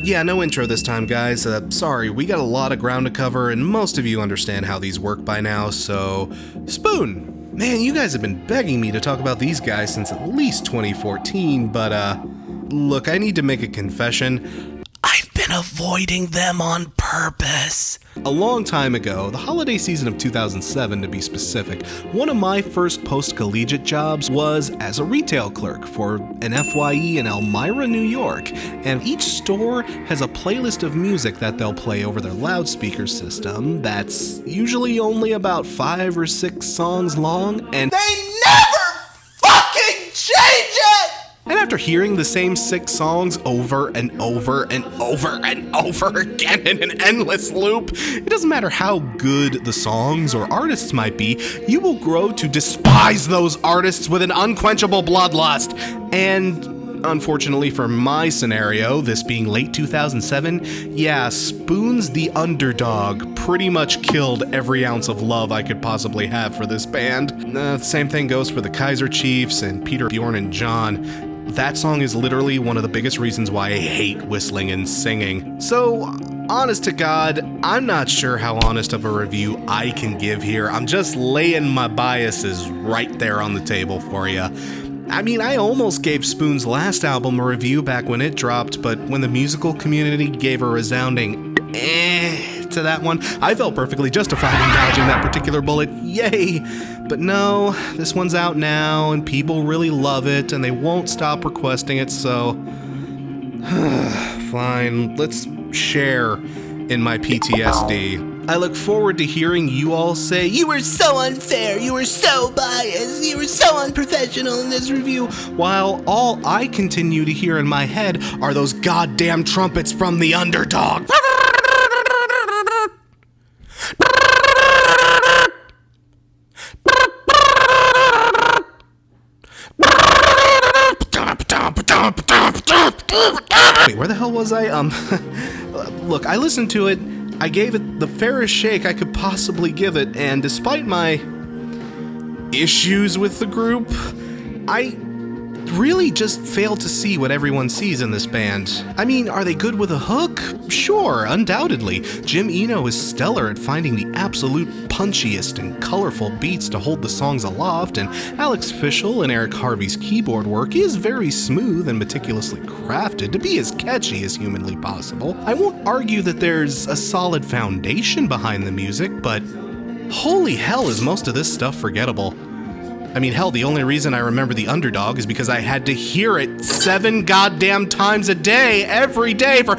Yeah, no intro this time, guys. Sorry, we got a lot of ground to cover, and most of you understand how these work by now, so... Spoon! Man, you guys have been begging me to talk about these guys since at least 2014, but, look, I need to make a confession. I've been avoiding them on purpose. A long time ago, the holiday season of 2007 to be specific, one of my first post-collegiate jobs was as a retail clerk for an FYE in Elmira, New York, and each store has a playlist of music that they'll play over their loudspeaker system that's usually only about 5 or 6 songs long, and they never fucking change it! And after hearing the same 6 songs over and over and over and over again in an endless loop, it doesn't matter how good the songs or artists might be, you will grow to despise those artists with an unquenchable bloodlust. And unfortunately for my scenario, this being late 2007, yeah, Spoon's The Underdog pretty much killed every ounce of love I could possibly have for this band. Same thing goes for the Kaiser Chiefs and Peter, Bjorn, and John. That song is literally one of the biggest reasons why I hate whistling and singing. So, honest to God, I'm not sure how honest of a review I can give here. I'm just laying my biases right there on the table for you. I mean, I almost gave Spoon's last album a review back when it dropped, but when the musical community gave a resounding to that one, I felt perfectly justified in dodging that particular bullet. Yay! But no, this one's out now, and people really love it, and they won't stop requesting it, so... Fine, let's share in my PTSD. I look forward to hearing you all say, "You were so unfair, you were so biased, you were so unprofessional in this review," while all I continue to hear in my head are those goddamn trumpets from The Underdog. Wait, where the hell was I? Look, I listened to it, I gave it the fairest shake I could possibly give it, and despite my issues with the group, I really just fail to see what everyone sees in this band. I mean, are they good with a hook? Sure, undoubtedly. Jim Eno is stellar at finding the absolute punchiest and colorful beats to hold the songs aloft, and Alex Fischel and Eric Harvey's keyboard work is very smooth and meticulously crafted to be as catchy as humanly possible. I won't argue that there's a solid foundation behind the music, but holy hell is most of this stuff forgettable. I mean, hell, the only reason I remember The Underdog is because I had to hear it 7 goddamn times a day, every day for...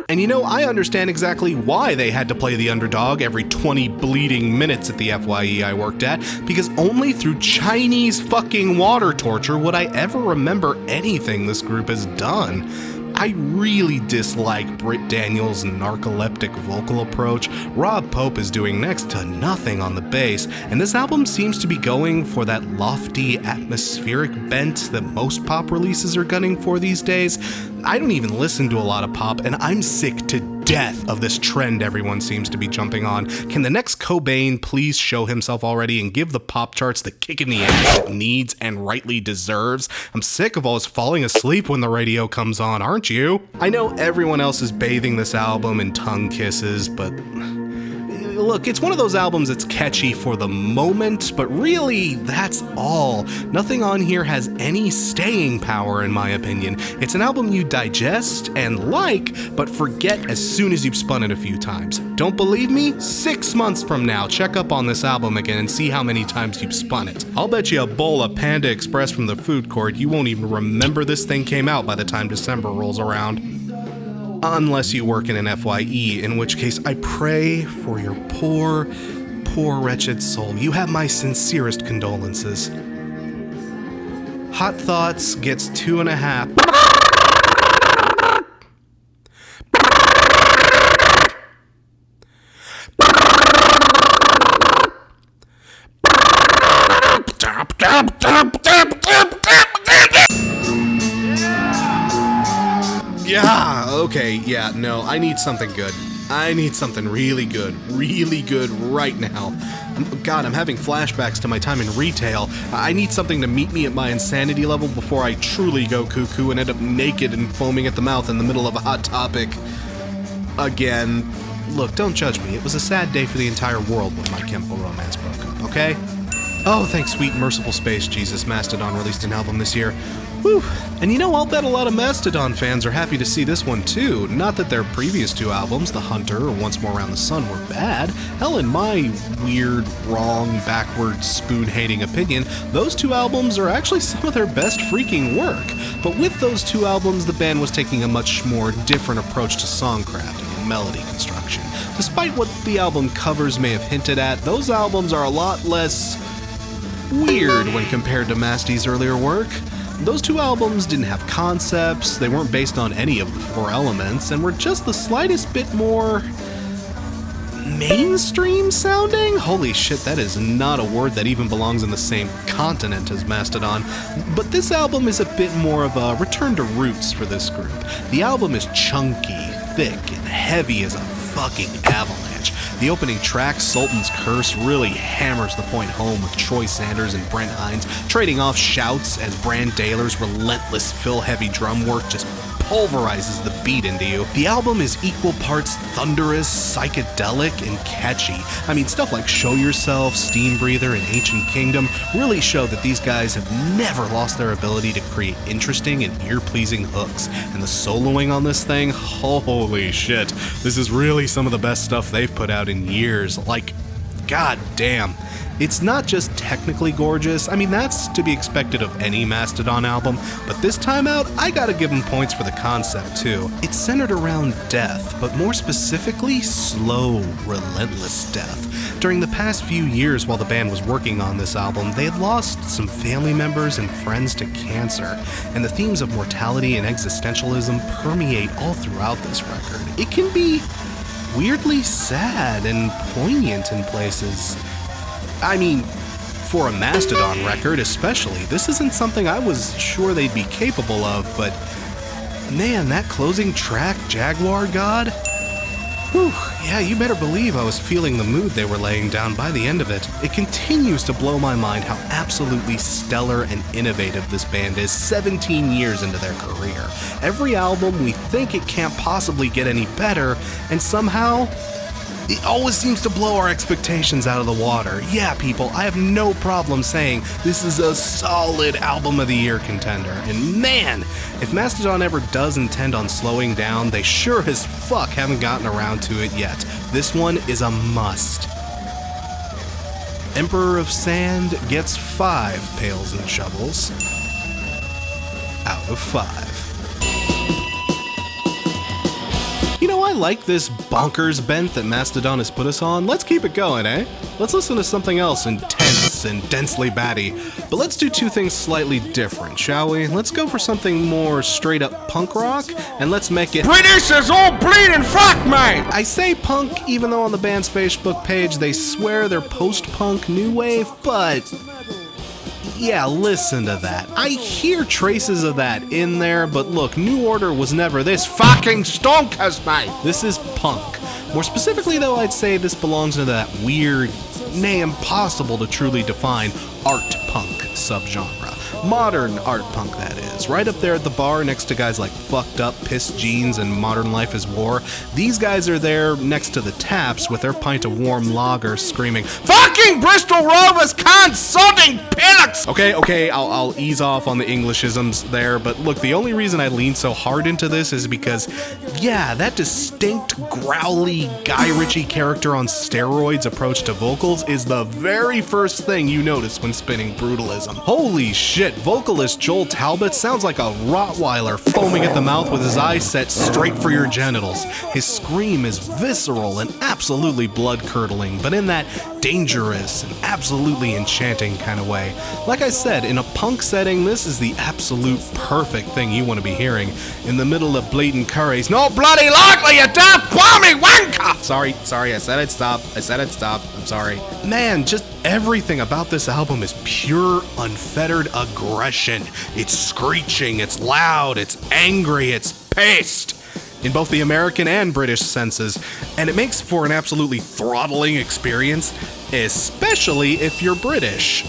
And you know, I understand exactly why they had to play The Underdog every 20 bleeding minutes at the FYE I worked at, because only through Chinese fucking water torture would I ever remember anything this group has done. I really dislike Britt Daniels' narcoleptic vocal approach. Rob Pope is doing next to nothing on the bass, and this album seems to be going for that lofty, atmospheric bent that most pop releases are gunning for these days. I don't even listen to a lot of pop, and I'm sick to death of this trend everyone seems to be jumping on. Can the next Cobain please show himself already and give the pop charts the kick in the ass it needs and rightly deserves? I'm sick of always falling asleep when the radio comes on, aren't you? I know everyone else is bathing this album in tongue kisses, but... Look, it's one of those albums that's catchy for the moment, but really, that's all. Nothing on here has any staying power, in my opinion. It's an album you digest and like, but forget as soon as you've spun it a few times. Don't believe me? 6 months from now, check up on this album again and see how many times you've spun it. I'll bet you a bowl of Panda Express from the food court, you won't even remember this thing came out by the time December rolls around. Unless you work in an FYE, in which case I pray for your poor, poor wretched soul. You have my sincerest condolences. Hot Thoughts gets 2.5. Yeah, okay, yeah, no, I need something good. I need something really good right now. God, I'm having flashbacks to my time in retail. I need something to meet me at my insanity level before I truly go cuckoo and end up naked and foaming at the mouth in the middle of a Hot Topic. Again. Look, don't judge me. It was a sad day for the entire world when My Chemical Romance broke up, okay? Oh, thanks sweet merciful space Jesus, Mastodon released an album this year. Whew. And you know, I'll bet a lot of Mastodon fans are happy to see this one too. Not that their previous two albums, The Hunter or Once More Around the Sun, were bad. Hell, in my weird, wrong, backward, spoon-hating opinion, those two albums are actually some of their best freaking work. But with those two albums, the band was taking a much more different approach to songcrafting and melody construction. Despite what the album covers may have hinted at, those albums are a lot less weird when compared to Masty's earlier work. Those two albums didn't have concepts, they weren't based on any of the four elements, and were just the slightest bit more mainstream sounding? Holy shit, that is not a word that even belongs in the same continent as Mastodon. But this album is a bit more of a return to roots for this group. The album is chunky, thick, and heavy as a fucking avalanche. The opening track, Sultan's Curse, really hammers the point home with Troy Sanders and Brent Hines trading off shouts as Brand Daler's relentless fill-heavy drum work just pulverizes the beat into you. The album is equal parts thunderous, psychedelic, and catchy. I mean, stuff like Show Yourself, Steam Breather, and Ancient Kingdom really show that these guys have never lost their ability to create interesting and ear-pleasing hooks. And the soloing on this thing, holy shit, this is really some of the best stuff they've put out in years. Like, god damn. It's not just technically gorgeous, I mean that's to be expected of any Mastodon album, but this time out, I gotta give them points for the concept too. It's centered around death, but more specifically, slow, relentless death. During the past few years while the band was working on this album, they had lost some family members and friends to cancer, and the themes of mortality and existentialism permeate all throughout this record. It can be weirdly sad and poignant in places. I mean, for a Mastodon record especially, this isn't something I was sure they'd be capable of, but man, that closing track, Jaguar God? Whew, yeah, you better believe I was feeling the mood they were laying down by the end of it. It continues to blow my mind how absolutely stellar and innovative this band is 17 years into their career. Every album we think it can't possibly get any better, and somehow it always seems to blow our expectations out of the water. Yeah, people, I have no problem saying this is a solid Album of the Year contender. And man, if Mastodon ever does intend on slowing down, they sure as fuck haven't gotten around to it yet. This one is a must. Emperor of Sand gets 5 pails and shovels out of 5. You know, I like this bonkers bent that Mastodon has put us on. Let's keep it going, eh? Let's listen to something else intense and densely batty. But let's do two things slightly different, shall we? Let's go for something more straight up punk rock, and let's make it British as all bleeding fuck, mate! I say punk, even though on the band's Facebook page they swear they're post-punk new wave, but yeah, listen to that. I hear traces of that in there, but look, New Order was never this fucking stonkers, mate. This is punk. More specifically, though, I'd say this belongs into that weird, nay, impossible to truly define art punk subgenre. Modern art punk, that is. Right up there at the bar next to guys like Fucked Up, Pissed Jeans, and Modern Life is War. These guys are there next to the taps with their pint of warm lager screaming, "Fucking Bristol Rovers can't sodding Pillocks!" Okay, I'll ease off on the Englishisms there, but look, the only reason I lean so hard into this is because, yeah, that distinct, growly, Guy Ritchie character on steroids approach to vocals is the very first thing you notice when spinning Brutalism. Holy shit, vocalist Joel Talbot sounds like a Rottweiler foaming at the mouth with his eyes set straight for your genitals. His scream is visceral and absolutely blood-curdling, but in that dangerous and absolutely enchanting kind of way. Like I said, in a punk setting, this is the absolute perfect thing you want to be hearing. In the middle of bleeding curries, no bloody likely, you daft balmy wanker! Sorry, I said I'd stop, I'm sorry. Man, just everything about this album is pure, unfettered aggression. It's screeching, it's loud, it's angry, it's pissed. In both the American and British senses. And it makes for an absolutely throttling experience, especially if you're British.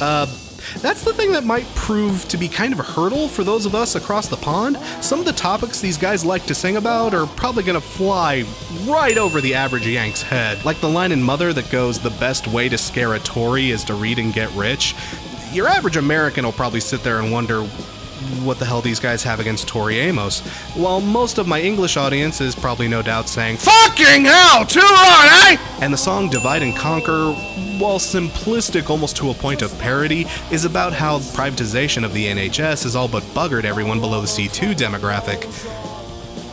That's the thing that might prove to be kind of a hurdle for those of us across the pond. Some of the topics these guys like to sing about are probably gonna fly right over the average Yank's head. Like the line in Mother that goes, "The best way to scare a Tory is to read and get rich." Your average American will probably sit there and wonder what the hell these guys have against Tori Amos, while most of my English audience is probably no doubt saying, "Fucking hell, too right, eh?" And the song Divide and Conquer, while simplistic almost to a point of parody, is about how privatization of the NHS has all but buggered everyone below the C2 demographic.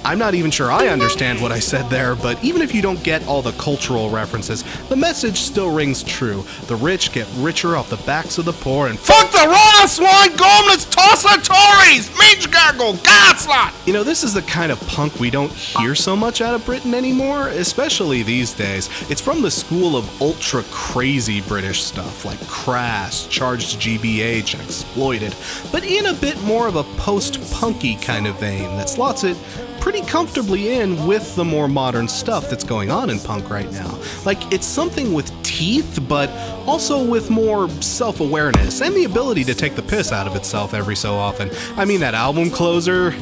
I'm not even sure I understand what I said there, but even if you don't get all the cultural references, the message still rings true. The rich get richer off the backs of the poor, and fuck the raw swine goblins, toss the Tories, minge gargle, gaslight! You know, this is the kind of punk we don't hear so much out of Britain anymore, especially these days. It's from the school of ultra crazy British stuff, like Crass, Charged GBH, and Exploited, but in a bit more of a post-punky kind of vein that slots it pretty comfortably in with the more modern stuff that's going on in punk right now. Like, it's something with teeth, but also with more self-awareness and the ability to take the piss out of itself every so often. I mean, that album closer...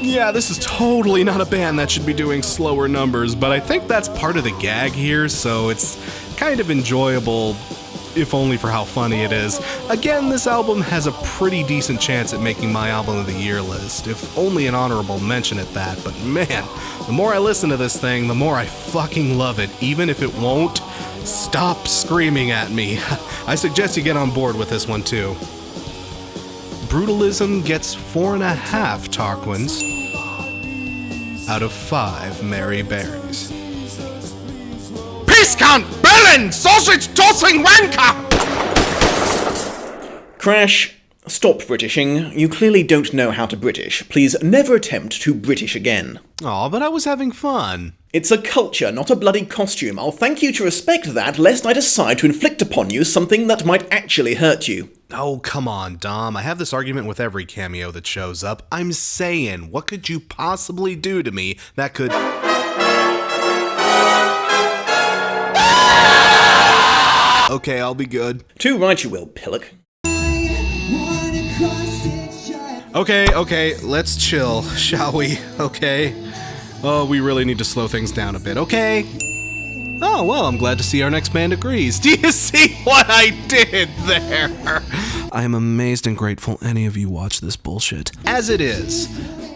Yeah, this is totally not a band that should be doing slower numbers, but I think that's part of the gag here, so it's kind of enjoyable, if only for how funny it is. Again, this album has a pretty decent chance at making my album of the year list, if only an honorable mention at that, but man, the more I listen to this thing, the more I fucking love it, even if it won't stop screaming at me. I suggest you get on board with this one too. Brutalism gets 4.5 Tarquins out of 5 Mary Berries. Peace Count Berlin, sausage tossing wanker! Crash, stop Britishing. You clearly don't know how to British. Please never attempt to British again. Aw, but I was having fun. It's a culture, not a bloody costume. I'll thank you to respect that, lest I decide to inflict upon you something that might actually hurt you. Oh, come on, Dom. I have this argument with every cameo that shows up. I'm saying, what could you possibly do to me that could... Okay, I'll be good. Too right you will, Pillock. Okay, let's chill, shall we? Okay. Oh, we really need to slow things down a bit, okay? Oh, well, I'm glad to see our next band agrees. Do you see what I did there? I am amazed and grateful any of you watch this bullshit. As it is,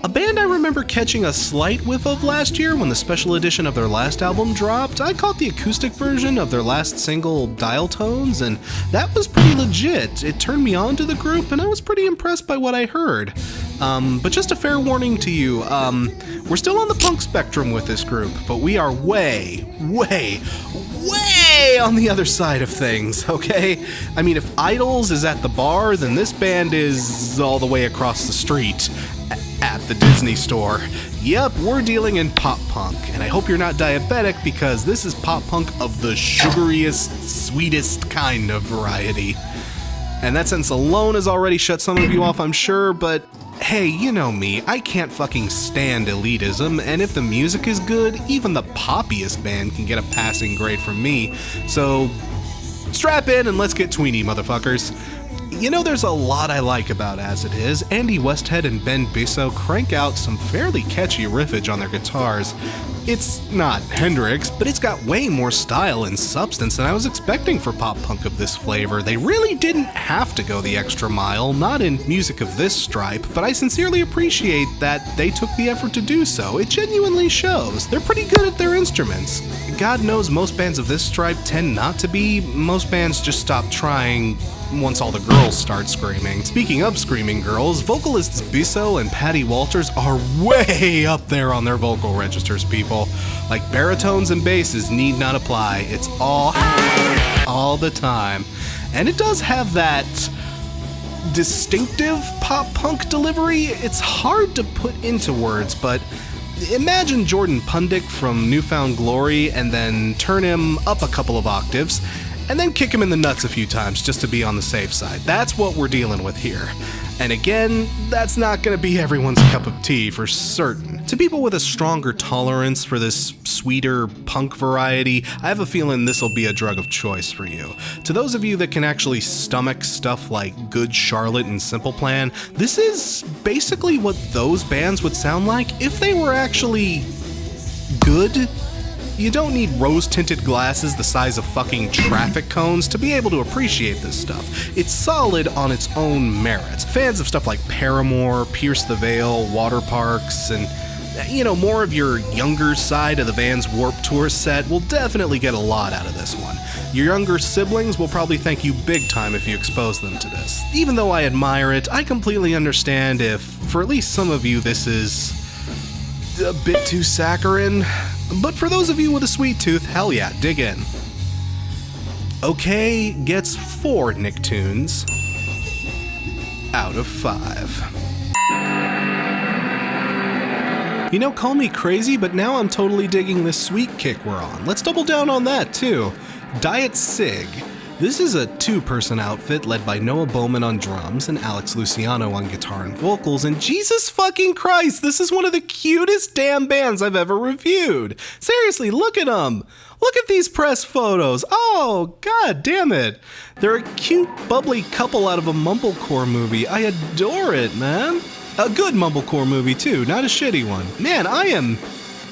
a band I remember catching a slight whiff of last year when the special edition of their last album dropped. I caught the acoustic version of their last single, Dial Tones, and that was pretty legit. It turned me on to the group, and I was pretty impressed by what I heard. But just a fair warning to you, we're still on the punk spectrum with this group, but we are way on the other side of things, okay? I mean, if Idols is at the bar, then this band is all the way across the street at the Disney store. Yep, we're dealing in pop punk, and I hope you're not diabetic because this is pop punk of the sugariest, sweetest kind of variety. And that sentence alone has already shut some of you off, I'm sure, but hey, you know me, I can't fucking stand elitism, and if the music is good, even the poppiest band can get a passing grade from me. So, strap in and let's get tweeny, motherfuckers. You know, there's a lot I like about As It Is. Andy Westhead and Ben Bisso crank out some fairly catchy riffage on their guitars. It's not Hendrix, but it's got way more style and substance than I was expecting for pop punk of this flavor. They really didn't have to go the extra mile, not in music of this stripe, but I sincerely appreciate that they took the effort to do so. It genuinely shows. They're pretty good at their instruments. God knows most bands of this stripe tend not to be. Most bands just stop trying once all the girls start screaming. Speaking of screaming girls, vocalists Bisso and Patty Walters are way up there on their vocal registers, people. Like, baritones and basses need not apply. It's all the time. And it does have that distinctive pop-punk delivery. It's hard to put into words, but imagine Jordan Pundik from Newfound Glory and then turn him up a couple of octaves, and then kick him in the nuts a few times just to be on the safe side. That's what we're dealing with here. And again, that's not gonna be everyone's cup of tea for certain. To people with a stronger tolerance for this sweeter punk variety, I have a feeling this will be a drug of choice for you. To those of you that can actually stomach stuff like Good Charlotte and Simple Plan, this is basically what those bands would sound like if they were actually good. You don't need rose-tinted glasses the size of fucking traffic cones to be able to appreciate this stuff. It's solid on its own merits. Fans of stuff like Paramore, Pierce the Veil, Water Parks, and more of your younger side of the Vans Warped Tour set will definitely get a lot out of this one. Your younger siblings will probably thank you big time if you expose them to this. Even though I admire it, I completely understand if, for at least some of you, this is a bit too saccharine. But for those of you with a sweet tooth, hell yeah, dig in. Okay gets 4 Nicktoons out of 5. Call me crazy, but now I'm totally digging this sweet kick we're on. Let's double down on that too. Diet Sig. This is a 2-person outfit led by Noah Bowman on drums and Alex Luciano on guitar and vocals, and Jesus fucking Christ, this is one of the cutest damn bands I've ever reviewed. Seriously, look at them. Look at these press photos. Oh, god damn it. They're a cute, bubbly couple out of a mumblecore movie. I adore it, man. A good mumblecore movie too, not a shitty one. Man, I am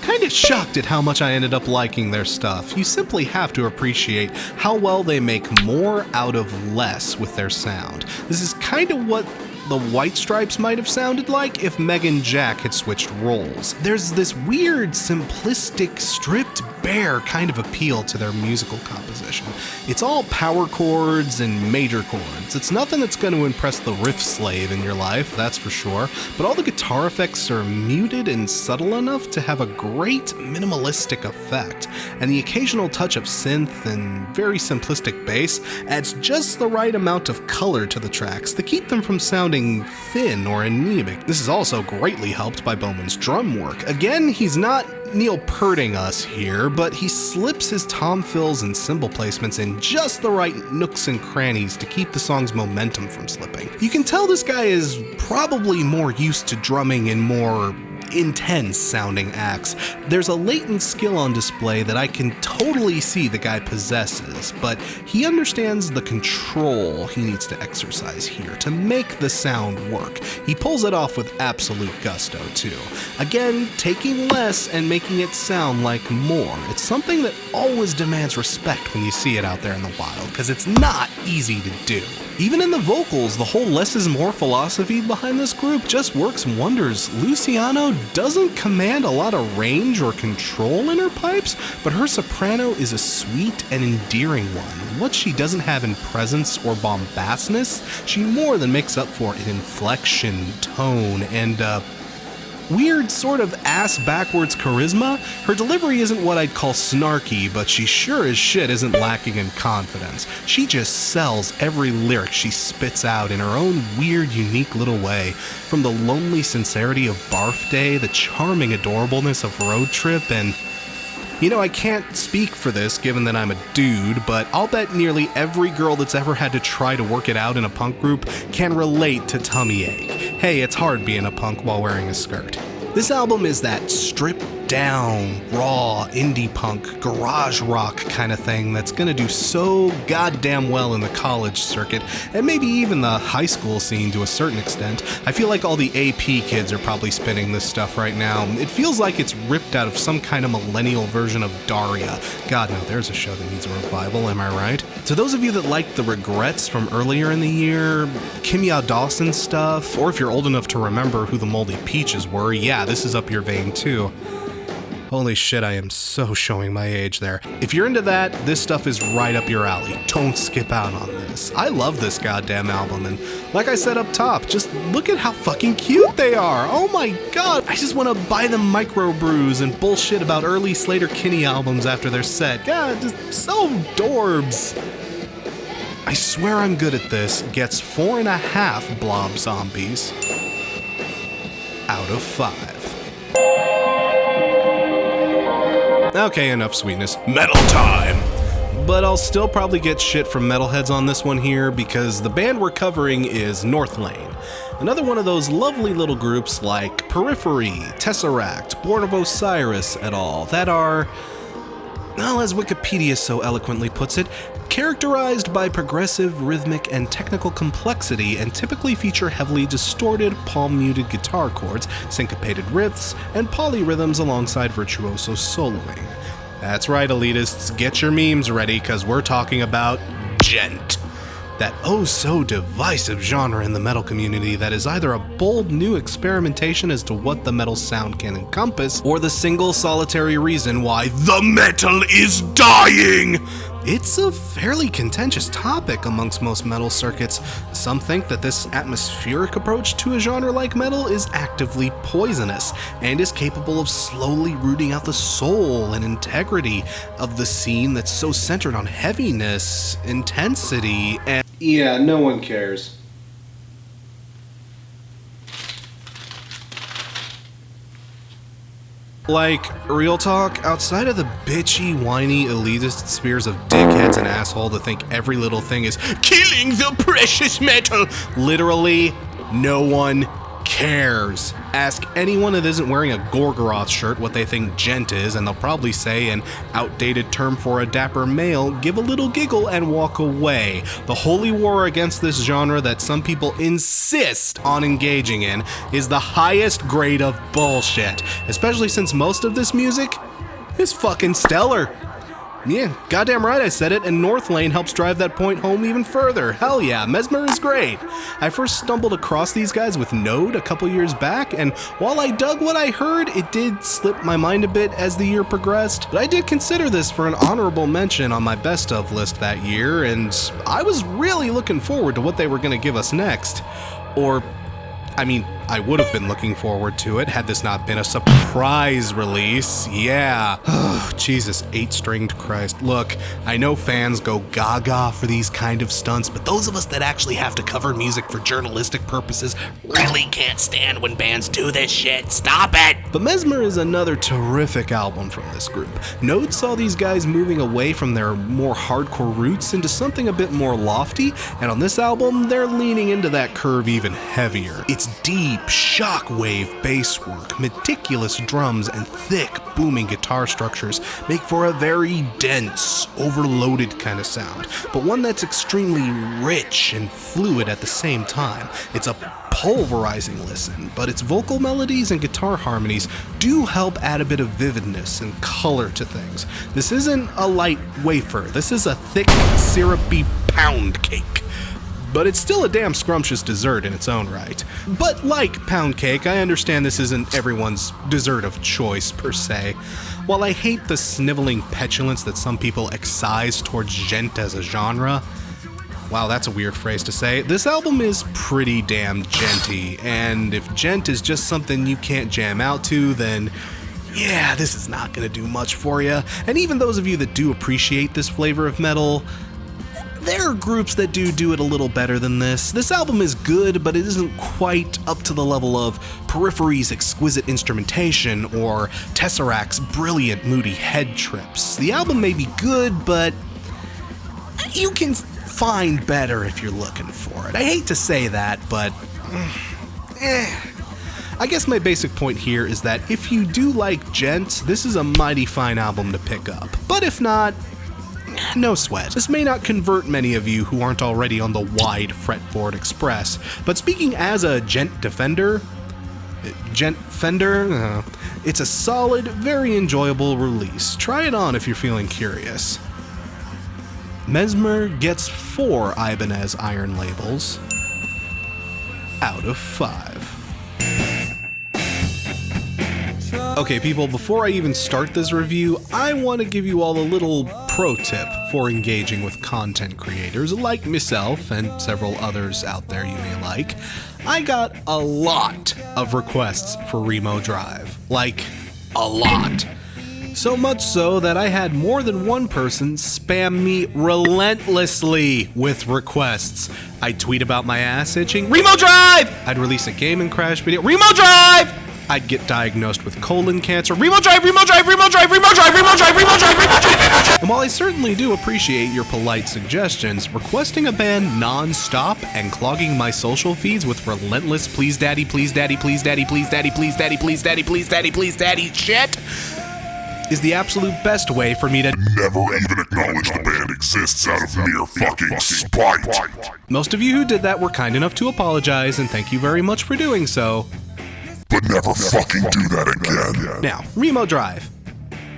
kind of shocked at how much I ended up liking their stuff. You simply have to appreciate how well they make more out of less with their sound. This is kind of what the White Stripes might have sounded like if Meg and Jack had switched roles. There's this weird, simplistic, stripped bare kind of appeal to their musical composition. It's all power chords and major chords. It's nothing that's going to impress the riff slave in your life, that's for sure, but all the guitar effects are muted and subtle enough to have a great minimalistic effect, and the occasional touch of synth and very simplistic bass adds just the right amount of color to the tracks to keep them from sounding thin or anemic. This is also greatly helped by Bowman's drum work. Again, he's not Neil Pearting us here, but he slips his tom fills and cymbal placements in just the right nooks and crannies to keep the song's momentum from slipping. You can tell this guy is probably more used to drumming in more intense sounding acts. There's a latent skill on display that I can totally see the guy possesses, but he understands the control he needs to exercise here to make the sound work. He pulls it off with absolute gusto too. Again, taking less and making it sound like more. It's something that always demands respect when you see it out there in the wild, because it's not easy to do. Even in the vocals, the whole less is more philosophy behind this group just works wonders. Luciano doesn't command a lot of range or control in her pipes, but her soprano is a sweet and endearing one. What she doesn't have in presence or bombastness, she more than makes up for in inflection, tone, and weird sort of ass-backwards charisma. Her delivery isn't what I'd call snarky, but she sure as shit isn't lacking in confidence. She just sells every lyric she spits out in her own weird, unique little way. From the lonely sincerity of Barf Day, the charming adorableness of Road Trip, and I can't speak for this given that I'm a dude, but I'll bet nearly every girl that's ever had to try to work it out in a punk group can relate to tummy ache. Hey, it's hard being a punk while wearing a skirt. This album is that stripped down, raw, indie punk, garage rock kind of thing that's gonna do so goddamn well in the college circuit, and maybe even the high school scene to a certain extent. I feel like all the AP kids are probably spinning this stuff right now. It feels like it's ripped out of some kind of millennial version of Daria. God, no, there's a show that needs a revival, am I right? To those of you that like the Regrets from earlier in the year, Kimya Dawson stuff, or if you're old enough to remember who the Moldy Peaches were, yeah, this is up your vein too. Holy shit, I am so showing my age there. If you're into that, this stuff is right up your alley. Don't skip out on this. I love this goddamn album, and like I said up top, just look at how fucking cute they are. Oh my god, I just want to buy them microbrews and bullshit about early Slater-Kinney albums after their set. God, just so dorbs. I swear I'm good at this. Gets 4.5 blob zombies out of 5. Okay, enough sweetness. Metal time! But I'll still probably get shit from metalheads on this one here because the band we're covering is Northlane. Another one of those lovely little groups like Periphery, Tesseract, Born of Osiris et al. That are, well, as Wikipedia so eloquently puts it, characterized by progressive, rhythmic, and technical complexity, and typically feature heavily distorted, palm-muted guitar chords, syncopated riffs, and polyrhythms alongside virtuoso soloing. That's right, elitists, get your memes ready, cause we're talking about djent. That oh-so divisive genre in the metal community that is either a bold new experimentation as to what the metal sound can encompass, or the single solitary reason why the metal is dying! It's a fairly contentious topic amongst most metal circuits. Some think that this atmospheric approach to a genre like metal is actively poisonous, and is capable of slowly rooting out the soul and integrity of the scene that's so centered on heaviness, intensity, and... Yeah, no one cares. Like, real talk, outside of the bitchy, whiny, elitist spears of dickheads and asshole that think every little thing is killing the precious metal, literally, no one cares. Ask anyone that isn't wearing a Gorgoroth shirt what they think djent is, and they'll probably say an outdated term for a dapper male, give a little giggle, and walk away. The holy war against this genre that some people insist on engaging in is the highest grade of bullshit, especially since most of this music is fucking stellar. Yeah, goddamn right I said it, and Northlane helps drive that point home even further. Hell yeah, Mesmer is great. I first stumbled across these guys with Node a couple years back, and while I dug what I heard, it did slip my mind a bit as the year progressed, but I did consider this for an honorable mention on my best of list that year, and I was really looking forward to what they were going to give us next. Or, I mean, I would have been looking forward to it had this not been a surprise release. Yeah. Oh, Jesus, 8-stringed Christ. Look, I know fans go gaga for these kind of stunts, but those of us that actually have to cover music for journalistic purposes really can't stand when bands do this shit. Stop it! But Mesmer is another terrific album from this group. Node saw these guys moving away from their more hardcore roots into something a bit more lofty, and on this album, they're leaning into that curve even heavier. It's deep, shockwave bass work, meticulous drums, and thick, booming guitar structures make for a very dense, overloaded kind of sound, but one that's extremely rich and fluid at the same time. It's a pulverizing listen, but its vocal melodies and guitar harmonies do help add a bit of vividness and color to things. This isn't a light wafer, this is a thick, syrupy pound cake. But it's still a damn scrumptious dessert in its own right. But like pound cake, I understand this isn't everyone's dessert of choice, per se. While I hate the sniveling petulance that some people excise towards djent as a genre, wow, that's a weird phrase to say, this album is pretty damn djenty, and if djent is just something you can't jam out to, then yeah, this is not gonna do much for you. And even those of you that do appreciate this flavor of metal, there are groups that do it a little better than this. This album is good, but it isn't quite up to the level of Periphery's exquisite instrumentation or Tesseract's brilliant, moody head trips. The album may be good, but you can find better if you're looking for it. I hate to say that, but I guess my basic point here is that if you do like djent, this is a mighty fine album to pick up. But if not, no sweat. This may not convert many of you who aren't already on the wide fretboard express, but speaking as a djent defender, it's a solid, very enjoyable release. Try it on if you're feeling curious. Mesmer gets 4 Ibanez Iron labels out of 5. Okay people, before I even start this review, I want to give you all a little pro tip for engaging with content creators like myself and several others out there you may like. I got a lot of requests for Remo Drive. Like, a lot. So much so that I had more than one person spam me relentlessly with requests. I'd tweet about my ass itching, Remo Drive! I'd release a game and crash video, Remo Drive! I'd get diagnosed with colon cancer. Remo Drive, Remo Drive, Remo Drive, Remo Drive, Remo Drive, Remo Drive, Remo Drive. And while I certainly do appreciate your polite suggestions, requesting a band non-stop and clogging my social feeds with relentless please daddy, please daddy, please daddy, please daddy, please daddy, please daddy, please daddy, please daddy shit is the absolute best way for me to never even acknowledge the band exists out of mere fucking spite. Most of you who did that were kind enough to apologize, and thank you very much for doing so. But never fucking do that again. Now, Remo Drive.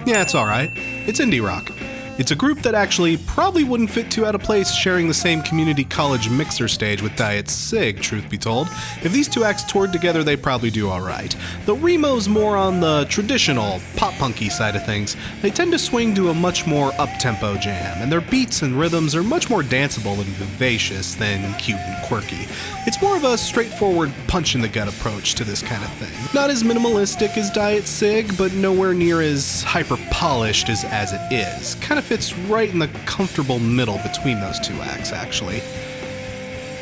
Yeah, it's alright. It's indie rock. It's a group that actually probably wouldn't fit too out of place sharing the same community college mixer stage with Diet Sig, truth be told. If these two acts toured together, they'd probably do alright. The Remo's more on the traditional, pop-punky side of things. They tend to swing to a much more up-tempo jam, and their beats and rhythms are much more danceable and vivacious than cute and quirky. It's more of a straightforward punch-in-the-gut approach to this kind of thing. Not as minimalistic as Diet Sig, but nowhere near as hyper-polished as it is. Kind of fits right in the comfortable middle between those two acts, actually.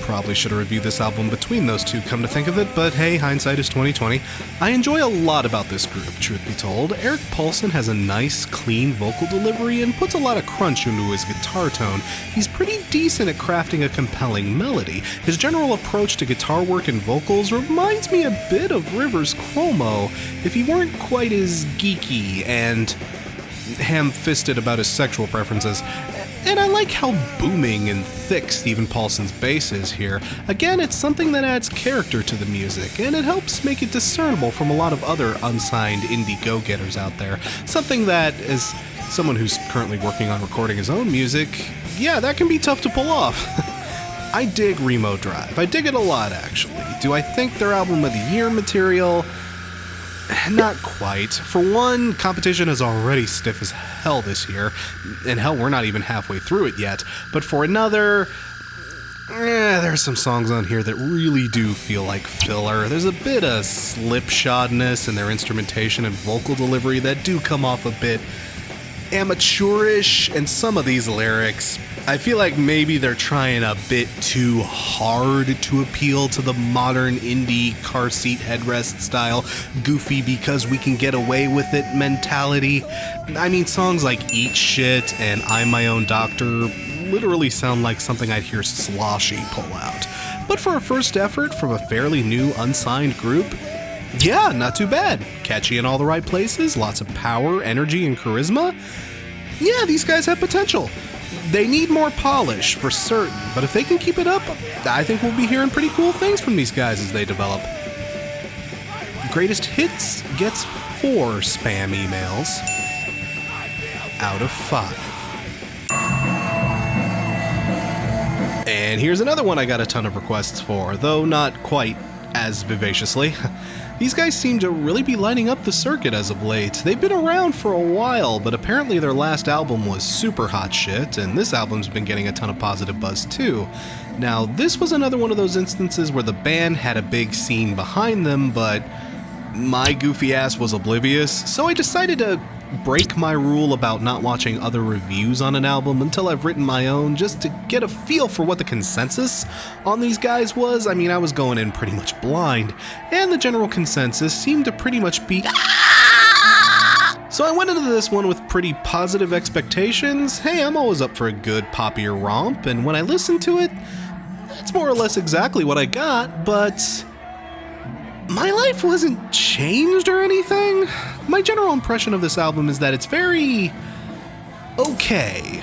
Probably should have reviewed this album between those two, come to think of it, but hey, hindsight is 20/20. I enjoy a lot about this group, truth be told. Eric Paulson has a nice, clean vocal delivery and puts a lot of crunch into his guitar tone. He's pretty decent at crafting a compelling melody. His general approach to guitar work and vocals reminds me a bit of Rivers Cuomo, if he weren't quite as geeky and ham-fisted about his sexual preferences. And I like how booming and thick Stephen Paulson's bass is here. Again, it's something that adds character to the music, and it helps make it discernible from a lot of other unsigned indie go-getters out there. Something that, as someone who's currently working on recording his own music, yeah, that can be tough to pull off. I dig Remo Drive. I dig it a lot, actually. Do I think they're album of the year material? Not quite. For one, competition is already stiff as hell this year, and hell, we're not even halfway through it yet. But for another, there's some songs on here that really do feel like filler. There's a bit of slipshodness in their instrumentation and vocal delivery that do come off a bit amateurish, and some of these lyrics, I feel like maybe they're trying a bit too hard to appeal to the modern indie car seat headrest style, goofy because we can get away with it mentality. I mean, songs like Eat Shit and I'm My Own Doctor literally sound like something I'd hear Sloshy pull out. But for a first effort from a fairly new unsigned group, yeah, not too bad. Catchy in all the right places, lots of power, energy, and charisma. Yeah, these guys have potential. They need more polish, for certain, but if they can keep it up, I think we'll be hearing pretty cool things from these guys as they develop. Greatest Hits gets 4 spam emails out of 5. And here's another one I got a ton of requests for, though not quite as vivaciously. These guys seem to really be lighting up the circuit as of late. They've been around for a while, but apparently their last album was super hot shit, and this album's been getting a ton of positive buzz too. Now, this was another one of those instances where the band had a big scene behind them, but my goofy ass was oblivious, so I decided to break my rule about not watching other reviews on an album until I've written my own, just to get a feel for what the consensus on these guys was. I mean, I was going in pretty much blind, and the general consensus seemed to pretty much be so I went into this one with pretty positive expectations. Hey, I'm always up for a good poppier romp, and when I listened to it, that's more or less exactly what I got, but my life wasn't changed or anything. My general impression of this album is that it's very okay.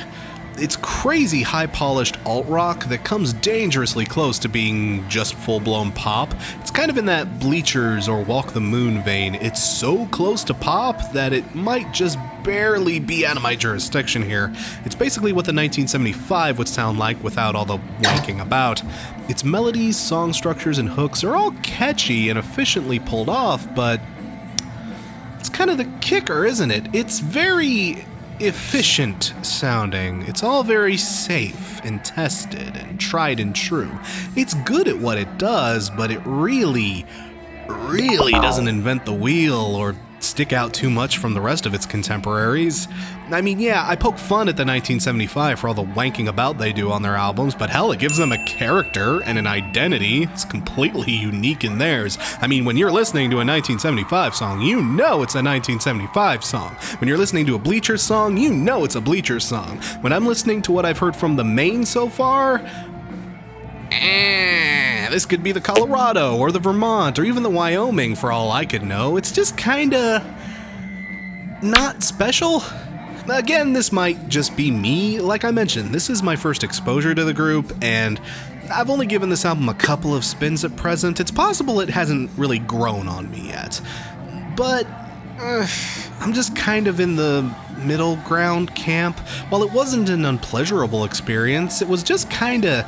It's crazy high-polished alt-rock that comes dangerously close to being just full-blown pop. It's kind of in that Bleachers or Walk the Moon vein. It's so close to pop that it might just barely be out of my jurisdiction here. It's basically what the 1975 would sound like without all the wanking about. Its melodies, song structures, and hooks are all catchy and efficiently pulled off, but it's kind of the kicker, isn't it? It's very efficient sounding. It's all very safe and tested and tried and true. It's good at what it does, but it really doesn't invent the wheel or stick out too much from the rest of its contemporaries. I mean, yeah, I poke fun at the 1975 for all the wanking about they do on their albums, but hell, it gives them a character and an identity. It's completely unique in theirs. I mean, when you're listening to a 1975 song, you know it's a 1975 song. When you're listening to a Bleachers song, you know it's a Bleachers song. When I'm listening to what I've heard from the Maine so far, this could be the Colorado or the Vermont or even the Wyoming for all I could know. It's just kinda not special. Again, this might just be me. Like I mentioned, this is my first exposure to the group, and I've only given this album a couple of spins at present. It's possible it hasn't really grown on me yet, but I'm just kind of in the middle ground camp. While it wasn't an unpleasurable experience, it was just kinda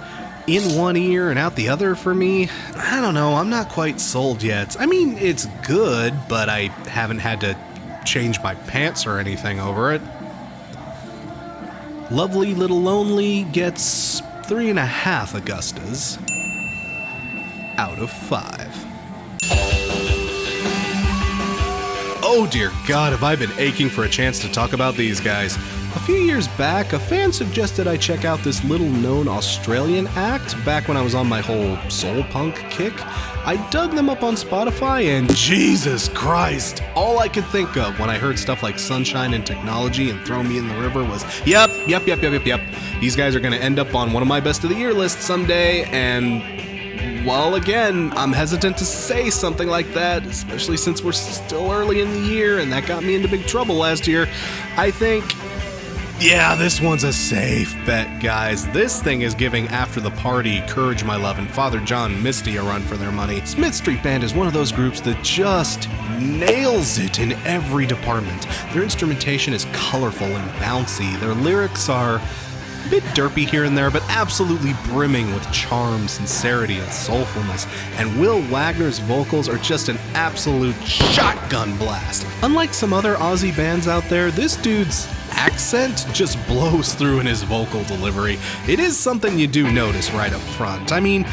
in one ear and out the other for me. I don't know, I'm not quite sold yet. I mean, it's good, but I haven't had to change my pants or anything over it. Lovely Little Lonely gets 3.5 Augustas out of 5. Oh dear God, have I been aching for a chance to talk about these guys. A few years back, a fan suggested I check out this little-known Australian act back when I was on my whole soul punk kick. I dug them up on Spotify, and Jesus Christ, all I could think of when I heard stuff like Sunshine and Technology and Throw Me in the River was, yep. These guys are gonna end up on one of my best of the year lists someday, and well, again, I'm hesitant to say something like that, especially since we're still early in the year, and that got me into big trouble last year. I think, yeah, this one's a safe bet, guys. This thing is giving After the Party, Courage My Love, and Father John Misty a run for their money. Smith Street Band is one of those groups that just nails it in every department. Their instrumentation is colorful and bouncy. Their lyrics are a bit derpy here and there, but absolutely brimming with charm, sincerity, and soulfulness. And Will Wagner's vocals are just an absolute shotgun blast. Unlike some other Aussie bands out there, this dude's accent just blows through in his vocal delivery. It is something you do notice right up front. I mean,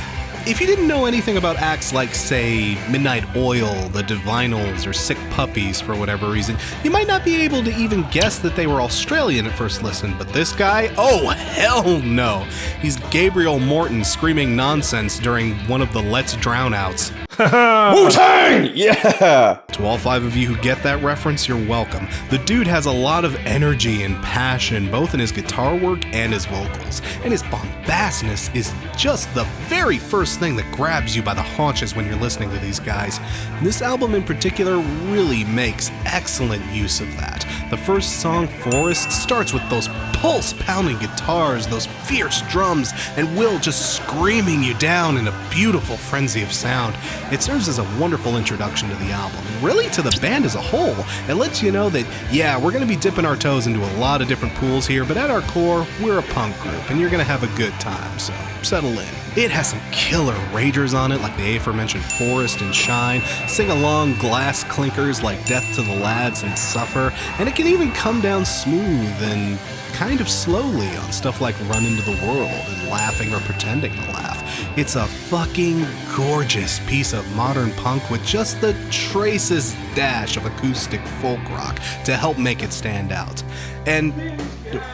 if you didn't know anything about acts like, say, Midnight Oil, the Divinals, or Sick Puppies for whatever reason, you might not be able to even guess that they were Australian at first listen, but this guy, oh hell no! He's Gabriel Morton screaming nonsense during one of the Let's Drown outs. Wu-Tang! Yeah! To all 5 of you who get that reference, you're welcome. The dude has a lot of energy and passion, both in his guitar work and his vocals. And his bombastness is just the very first thing that grabs you by the haunches when you're listening to these guys. This album in particular really makes excellent use of that. The first song, Forest, starts with those pulse-pounding guitars, those fierce drums, and Will just screaming you down in a beautiful frenzy of sound. It serves as a wonderful introduction to the album, and really to the band as a whole. It lets you know that, yeah, we're going to be dipping our toes into a lot of different pools here, but at our core, we're a punk group, and you're going to have a good time, so settle in. It has some killer ragers on it, like the aforementioned Forest and Shine, sing-along glass clinkers like Death to the Lads and Suffer, and it can even come down smooth and kind of slowly on stuff like Run Into the World and Laughing or Pretending to Laugh. It's a fucking gorgeous piece of modern punk with just the tracest dash of acoustic folk rock to help make it stand out. And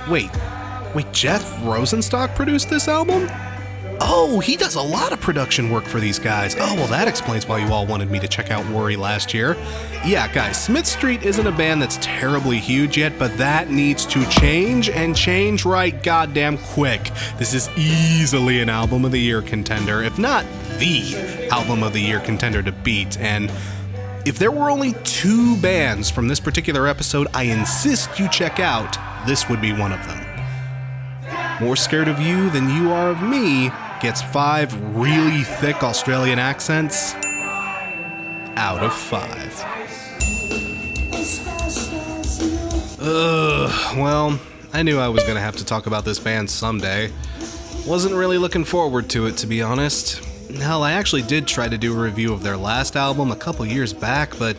wait, Jeff Rosenstock produced this album? Oh, he does a lot of production work for these guys. Oh, well, that explains why you all wanted me to check out Worry last year. Yeah, guys, Smith Street isn't a band that's terribly huge yet, but that needs to change, and change right goddamn quick. This is easily an Album of the Year contender, if not the Album of the Year contender to beat, and if there were only 2 bands from this particular episode I insist you check out, this would be one of them. More Scared of You Than You Are of Me gets 5 really thick Australian accents out of 5. Well, I knew I was gonna have to talk about this band someday. Wasn't really looking forward to it, to be honest. Hell, I actually did try to do a review of their last album a couple years back, but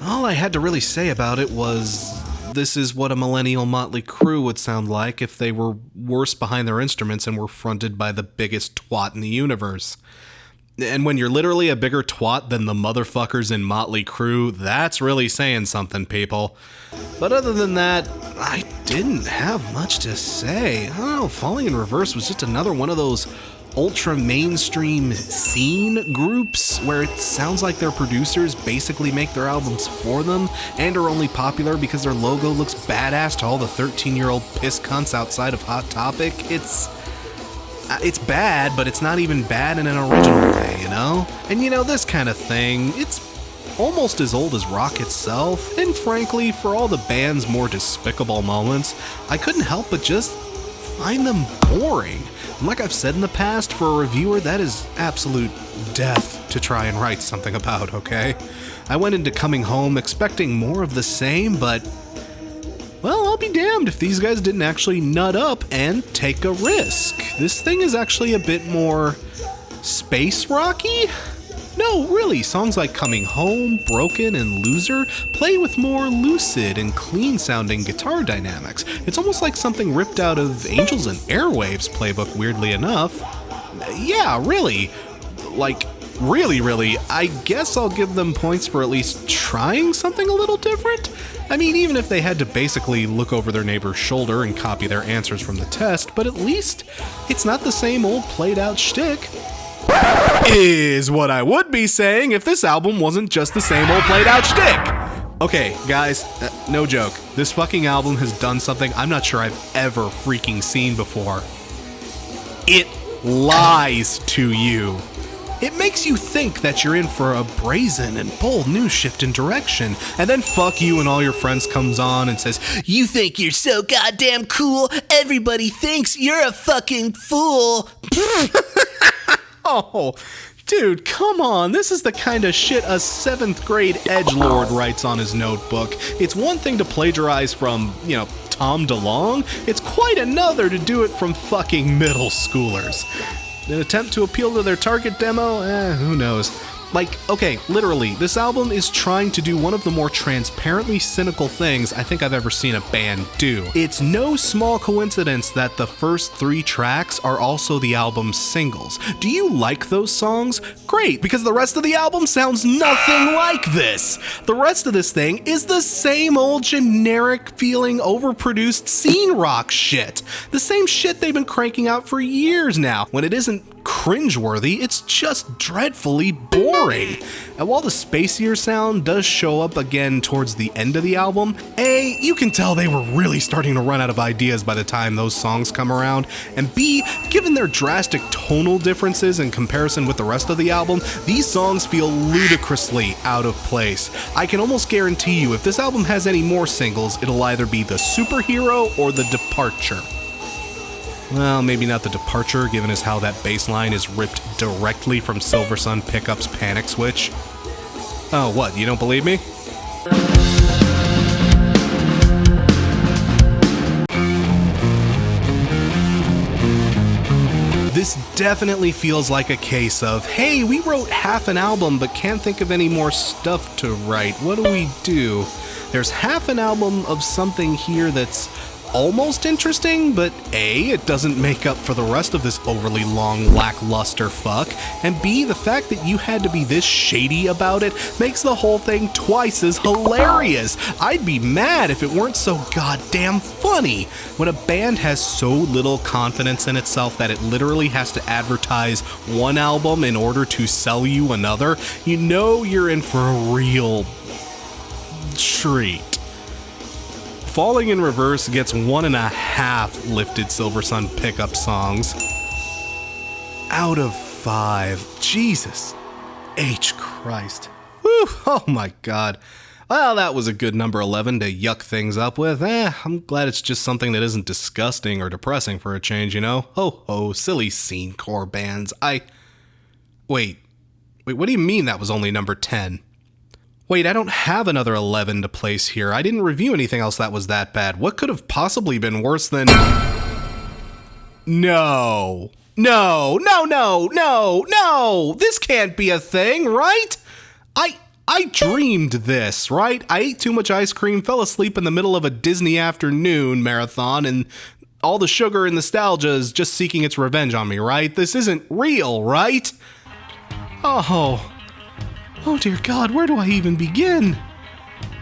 all I had to really say about it was, this is what a millennial Motley Crue would sound like if they were worse behind their instruments and were fronted by the biggest twat in the universe. And when you're literally a bigger twat than the motherfuckers in Motley Crue, that's really saying something, people. But other than that, I didn't have much to say. I don't know, Falling in Reverse was just another one of those ultra mainstream scene groups where it sounds like their producers basically make their albums for them and are only popular because their logo looks badass to all the 13-year-old piss cunts outside of Hot Topic. It's bad, but it's not even bad in an original way, you know? And you know, this kind of thing, it's almost as old as rock itself, and frankly, for all the band's more despicable moments, I couldn't help but just find them boring. And like I've said in the past, for a reviewer, that is absolute death to try and write something about, okay? I went into Coming Home expecting more of the same, but, well, I'll be damned if these guys didn't actually nut up and take a risk. This thing is actually a bit more space rocky? No, really, songs like Coming Home, Broken, and Loser play with more lucid and clean-sounding guitar dynamics. It's almost like something ripped out of Angels and Airwaves playbook, weirdly enough. Yeah, really. Like, really, I guess I'll give them points for at least trying something a little different. I mean, even if they had to basically look over their neighbor's shoulder and copy their answers from the test, but at least it's not the same old played-out shtick. Is what I would be saying if this album wasn't just the same old played out shtick. Okay, guys, no joke. This fucking album has done something I'm not sure I've ever freaking seen before. It lies to you. It makes you think that you're in for a brazen and bold new shift in direction, and then fuck you and all your friends comes on and says, "You think you're so goddamn cool, everybody thinks you're a fucking fool." Oh, dude, come on. This is the kind of shit a 7th grade edgelord writes on his notebook. It's one thing to plagiarize from, Tom DeLonge. It's quite another to do it from fucking middle schoolers. An attempt to appeal to their target demo? Who knows. Like, okay, literally, this album is trying to do one of the more transparently cynical things I think I've ever seen a band do. It's no small coincidence that the first 3 tracks are also the album's singles. Do you like those songs? Great, because the rest of the album sounds nothing like this. The rest of this thing is the same old generic feeling overproduced scene rock shit. The same shit they've been cranking out for years now. When it isn't cringeworthy, it's just dreadfully boring. And while the spacier sound does show up again towards the end of the album, A, you can tell they were really starting to run out of ideas by the time those songs come around, and B, given their drastic tonal differences in comparison with the rest of the album, these songs feel ludicrously out of place. I can almost guarantee you if this album has any more singles, it'll either be The Superhero or The Departure. Well, maybe not The Departure, given as how that bass line is ripped directly from Silver Sun Pickup's Panic Switch. Oh, what, you don't believe me? This definitely feels like a case of, hey, we wrote half an album but can't think of any more stuff to write. What do we do? There's half an album of something here that's almost interesting, but A, it doesn't make up for the rest of this overly long, lackluster fuck, and B, the fact that you had to be this shady about it makes the whole thing twice as hilarious. I'd be mad if it weren't so goddamn funny. When a band has so little confidence in itself that it literally has to advertise one album in order to sell you another, you know you're in for a real treat. Falling in Reverse gets 1.5 lifted Silver Sun Pickup songs out of 5. Jesus H. Christ. Whew, oh my god. Well, that was a good number 11 to yuck things up with. I'm glad it's just something that isn't disgusting or depressing for a change, you know? Ho ho, silly scene core bands. Wait, what do you mean that was only number 10? Wait, I don't have another 11 to place here. I didn't review anything else that was that bad. What could have possibly been worse than... No. This can't be a thing, right? I dreamed this, right? I ate too much ice cream, fell asleep in the middle of a Disney afternoon marathon, and all the sugar and nostalgia is just seeking its revenge on me, right? This isn't real, right? Oh dear God, where do I even begin?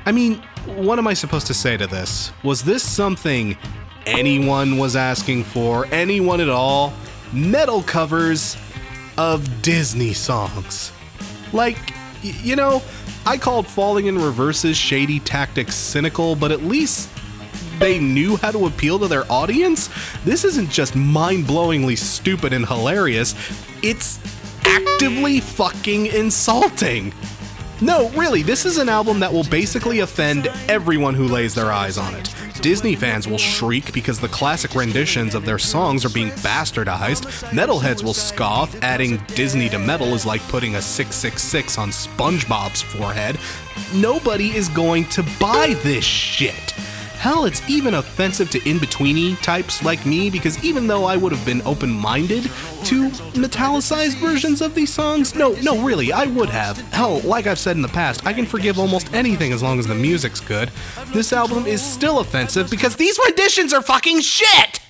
I mean, what am I supposed to say to this? Was this something anyone was asking for? Anyone at all? Metal covers of Disney songs. Like, you know, I called Falling in Reverse's shady tactics cynical, but at least they knew how to appeal to their audience. This isn't just mind-blowingly stupid and hilarious, it's actively fucking insulting. No, really, this is an album that will basically offend everyone who lays their eyes on it. Disney fans will shriek because the classic renditions of their songs are being bastardized. Metalheads will scoff, adding Disney to metal is like putting a 666 on SpongeBob's forehead. Nobody is going to buy this shit. Hell, it's even offensive to in-betweeny types like me, because even though I would have been open-minded to metallicized versions of these songs, no, really, I would have. Hell, like I've said in the past, I can forgive almost anything as long as the music's good. This album is still offensive because these renditions are fucking shit!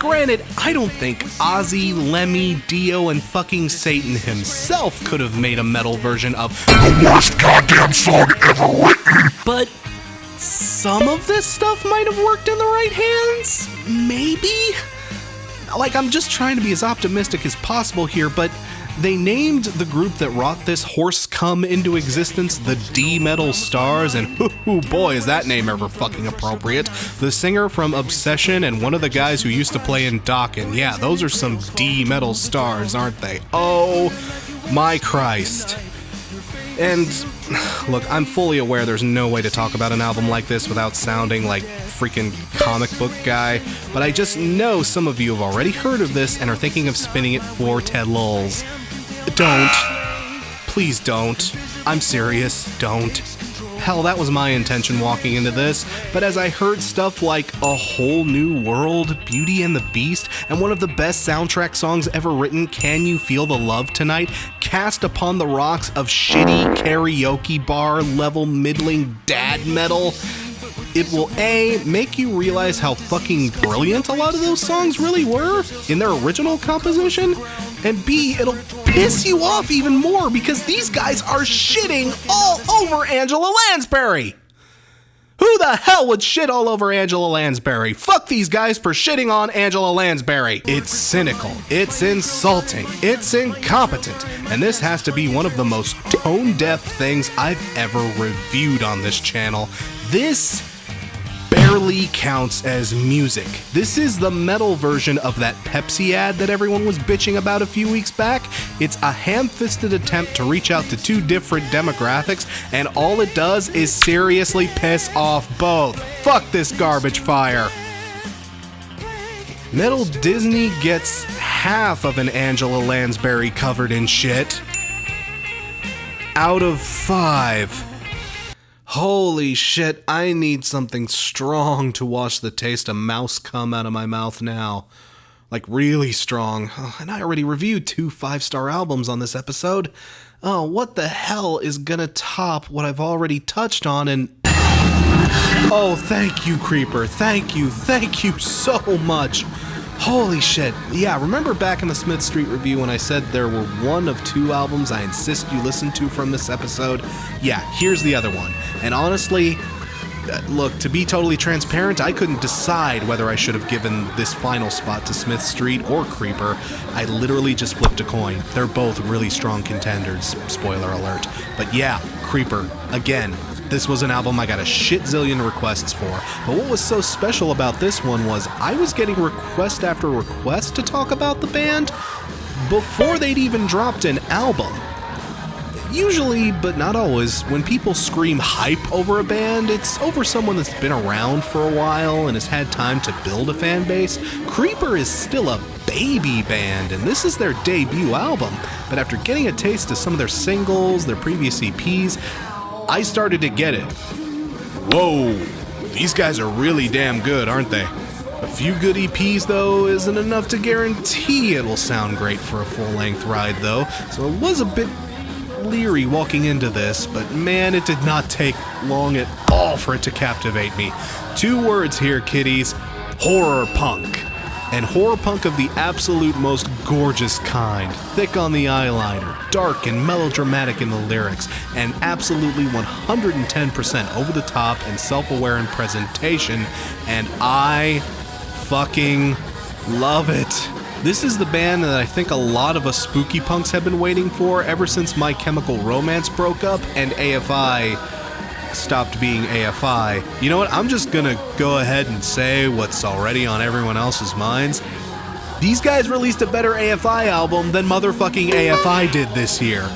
Granted, I don't think Ozzy, Lemmy, Dio, and fucking Satan himself could have made a metal version of the worst goddamn song ever written. But some of this stuff might have worked in the right hands? Maybe? Like, I'm just trying to be as optimistic as possible here, but they named the group that wrought this horse come into existence the D-Metal Stars, and hoo boy, is that name ever fucking appropriate. The singer from Obsession and one of the guys who used to play in Dokken. Yeah, those are some D-Metal Stars, aren't they? Oh my Christ. And look, I'm fully aware there's no way to talk about an album like this without sounding like freaking comic book guy, but I just know some of you have already heard of this and are thinking of spinning it for Ted Lulz. Don't. Please don't. I'm serious, don't. Hell, that was my intention walking into this, but as I heard stuff like A Whole New World, Beauty and the Beast, and one of the best soundtrack songs ever written, Can You Feel the Love Tonight, cast upon the rocks of shitty karaoke bar level middling dad metal, it will A, make you realize how fucking brilliant a lot of those songs really were in their original composition, and B, it'll piss you off even more because these guys are shitting all over Angela Lansbury. Who the hell would shit all over Angela Lansbury? Fuck these guys for shitting on Angela Lansbury. It's cynical, it's insulting, it's incompetent, and this has to be one of the most tone-deaf things I've ever reviewed on this channel. This barely counts as music. This is the metal version of that Pepsi ad that everyone was bitching about a few weeks back. It's a ham-fisted attempt to reach out to two different demographics, and all it does is seriously piss off both. Fuck this garbage fire. Metal Disney gets half of an Angela Lansbury covered in shit out of 5. Holy shit, I need something strong to wash the taste of mouse cum out of my mouth now. Like, really strong. Oh, and I already reviewed 2 5-star albums on this episode. Oh, what the hell is gonna top what I've already touched on and... Oh, thank you, Creeper. Thank you so much. Holy shit. Yeah, remember back in the Smith Street review when I said there were 1 of 2 albums I insist you listen to from this episode? Yeah, here's the other one. And honestly, look, to be totally transparent, I couldn't decide whether I should have given this final spot to Smith Street or Creeper. I literally just flipped a coin. They're both really strong contenders, spoiler alert. But yeah, Creeper, again. This was an album I got a shit zillion requests for, but what was so special about this one was I was getting request after request to talk about the band before they'd even dropped an album. Usually, but not always, when people scream hype over a band, it's over someone that's been around for a while and has had time to build a fan base. Creeper is still a baby band, and this is their debut album, but after getting a taste of some of their singles, their previous EPs, I started to get it. Whoa, these guys are really damn good, aren't they? A few good EPs, though, isn't enough to guarantee it'll sound great for a full-length ride, though, so I was a bit leery walking into this, but man, it did not take long at all for it to captivate me. 2 words here, kiddies. Horror punk. and horror punk of the absolute most gorgeous kind, thick on the eyeliner, dark and melodramatic in the lyrics, and absolutely 110% over the top and self-aware in presentation, and I fucking love it. This is the band that I think a lot of us spooky punks have been waiting for ever since My Chemical Romance broke up and AFI stopped being AFI. You know what? I'm just gonna go ahead and say what's already on everyone else's minds. These guys released a better AFI album than motherfucking AFI did this year.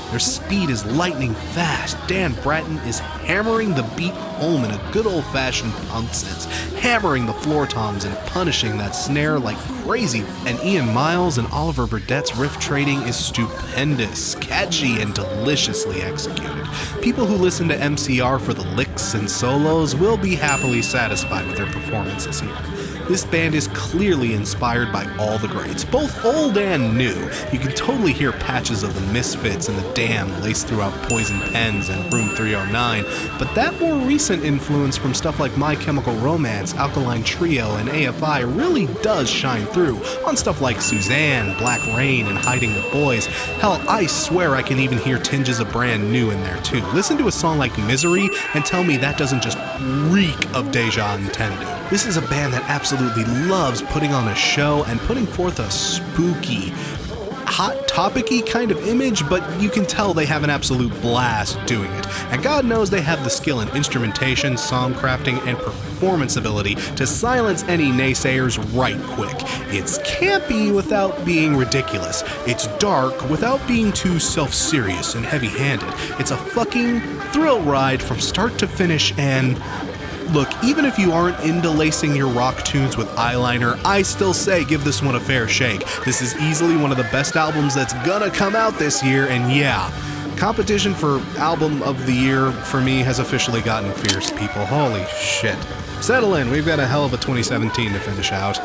Their speed is lightning fast. Dan Bratton is hammering the beat home in a good old-fashioned punk sense, hammering the floor toms and punishing that snare like crazy. And Ian Miles and Oliver Burdett's riff trading is stupendous, catchy, and deliciously executed. People who listen to MCR for the licks and solos will be happily satisfied with their performances here. This band is clearly inspired by all the greats, both old and new. You can totally hear patches of the Misfits and the Damned laced throughout Poison Pens and Room 309, but that more recent influence from stuff like My Chemical Romance, Alkaline Trio, and AFI really does shine through on stuff like Suzanne, Black Rain, and Hiding the Boys. Hell, I swear I can even hear tinges of Brand New in there too. Listen to a song like Misery and tell me that doesn't just reek of Deja Entendu. This is a band that absolutely loves putting on a show and putting forth a spooky, hot topic-y kind of image, but you can tell they have an absolute blast doing it. And God knows they have the skill in instrumentation, song crafting, and performance ability to silence any naysayers right quick. It's campy without being ridiculous. It's dark without being too self-serious and heavy-handed. It's a fucking thrill ride from start to finish, and look, even if you aren't into lacing your rock tunes with eyeliner, I still say give this one a fair shake. This is easily one of the best albums that's gonna come out this year, and yeah, competition for album of the year for me has officially gotten fierce, people. Holy shit. Settle in, we've got a hell of a 2017 to finish out.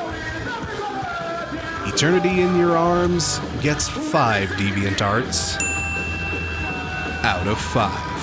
Eternity in Your Arms gets 5 Deviant Arts out of 5.